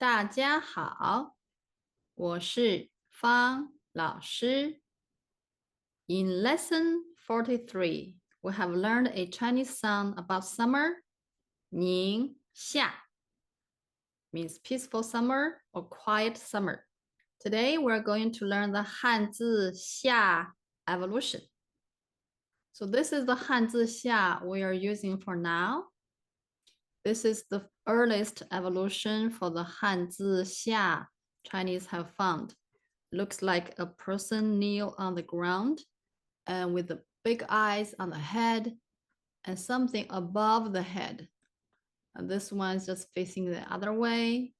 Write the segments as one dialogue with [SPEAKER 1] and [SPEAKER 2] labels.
[SPEAKER 1] 大家好，我是方老师。In lesson 43, we have learned a Chinese song about summer. 宁夏 means peaceful summer or quiet summer. Today, we're going to learn the Hanzi xia evolution. So this is the Hanzi xia we are using for now. This is the earliest evolution for the Hanzi xia Chinese have found. Looks like a person kneel on the ground and with the big eyes on the head and something above the head. And this one's just facing the other way.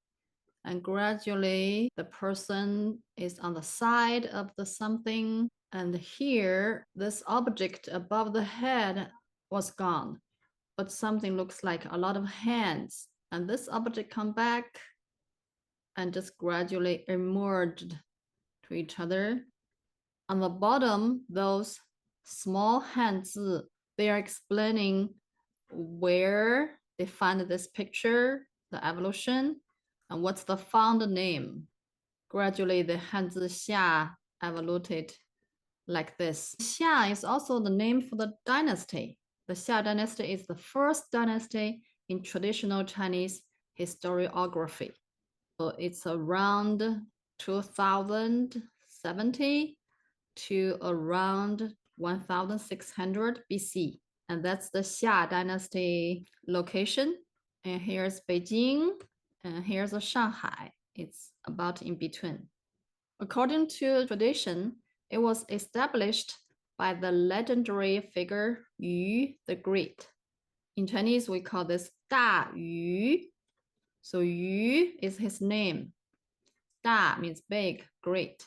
[SPEAKER 1] And gradually the person is on the side of the something. And here, this object above the head was gone, but something looks like a lot of hands. And this object come back and just gradually emerged to each other. On the bottom, those small hands, they are explaining where they find this picture, the evolution, and what's the found name. Gradually, the Hanzi xia evolved like this. Xia is also the name for the dynasty. The Xia dynasty is the first dynasty in traditional Chinese historiography. So it's around 2070 to around 1600 BC. And that's the Xia dynasty location. And here's Beijing, and here's Shanghai. It's about in between. According to tradition, it was established by the legendary figure Yu the Great. In Chinese, we call this Da Yu. So Yu is his name. Da means big, great.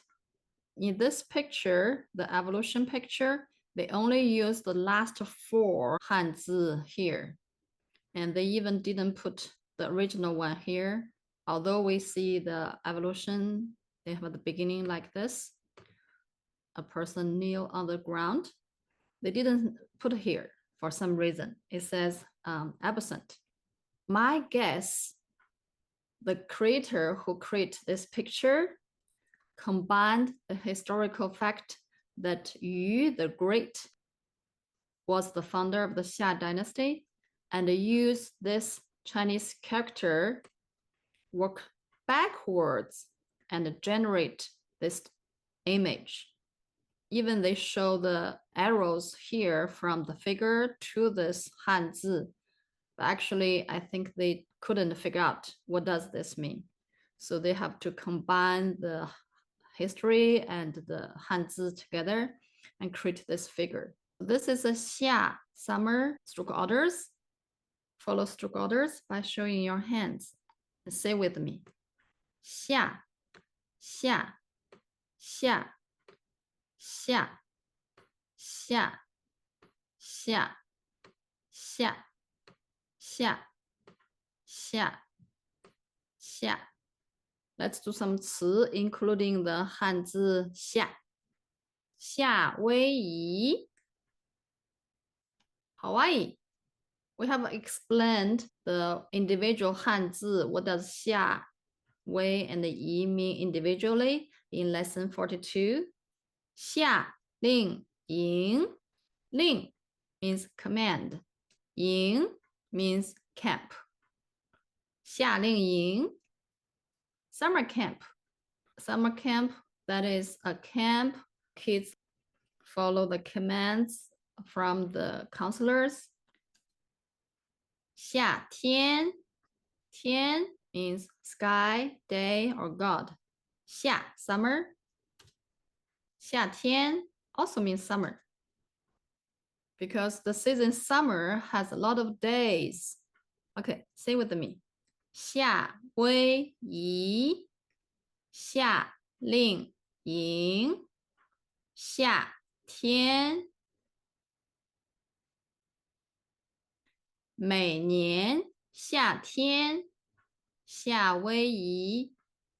[SPEAKER 1] In this picture, the evolution picture, they only use the last 4 Hanzi here. And they even didn't put the original one here. Although we see the evolution, they have the beginning like this. A person kneel on the ground. They didn't put here for some reason. It says absent. My guess, the creator who created this picture combined the historical fact that Yu the Great was the founder of the Xia dynasty and used this Chinese character, work backwards and generate this image. Even they show the arrows here from the figure to this Hanzi. But actually, I think they couldn't figure out what does this mean. So they have to combine the history and the Hanzi together and create this figure. This is a xia-summer stroke orders. Follow stroke orders by showing your hands. Say with me. Xia, xia, xia, xia, xia, xia, xia, xia, xia, xia. Let's do some 词 including the Hanzi xia. 夏威夷 Hawaii. We have explained the individual Hanzi. What does xia, wei, and yi mean individually in lesson 42? 夏令营 Ling means command. 营 means camp. 夏令营 Summer camp. Summer camp, that is a camp. Kids follow the commands from the counselors. 夏天 Tian means sky, day, or God. 夏 summer. 夏天 also means summer because the season summer has a lot of days. Okay, say with me. 夏威夷夏令营夏天每年夏天夏威夷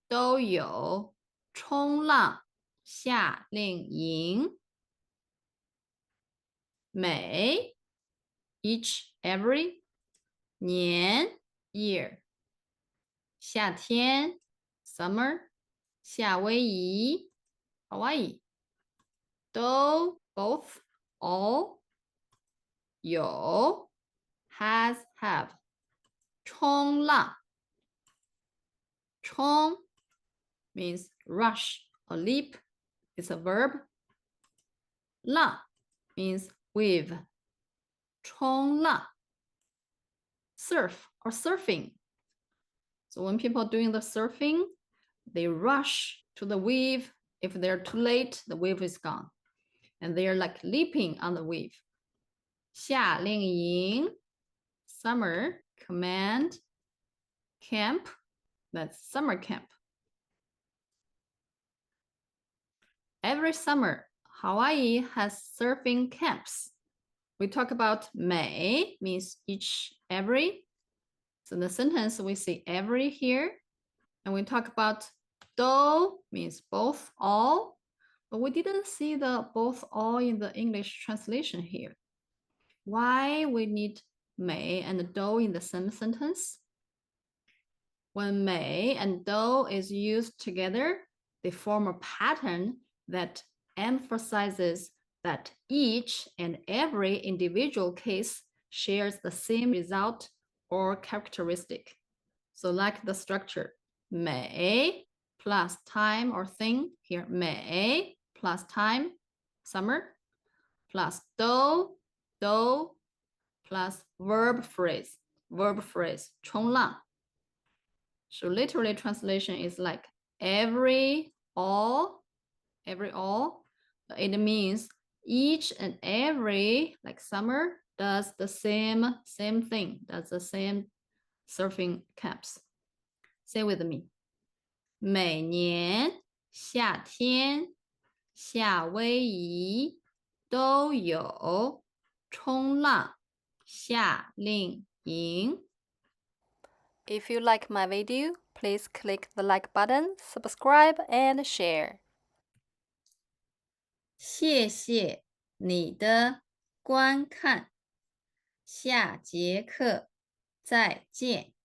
[SPEAKER 1] 都有冲浪夏令营。每 each every 年 year 夏天 summer， 夏威夷 Hawaii， 都 both all， 有 has have， 冲浪 冲 means rush or leap, it's a verb. 浪 means wave, 冲浪 surf or surfing. So when people are doing the surfing, they rush to the wave. If they're too late, the wave is gone. And they're like leaping on the wave. 夏令营 summer command camp, that's summer camp. Every summer, Hawaii has surfing camps. We talk about 每 means each, every. So in the sentence, we see every here. And we talk about 都 means both, all. But we didn't see the both, all in the English translation here. Why we need 美 and 都 in the same sentence? When 美 and 都 is used together, they form a pattern that emphasizes that each and every individual case shares the same result or characteristic. So like the structure, 美 plus time or thing, here 美 plus time, summer, plus 都 plus verb phrase, 冲浪. So literally translation is like every, all. It means each and every, like summer, does the same thing, does the same surfing camps. Say with me. 每年夏天，夏威夷都有冲浪夏令营。If you like my video, please click the like button, subscribe, and share. 谢谢你的观看，下节课再见。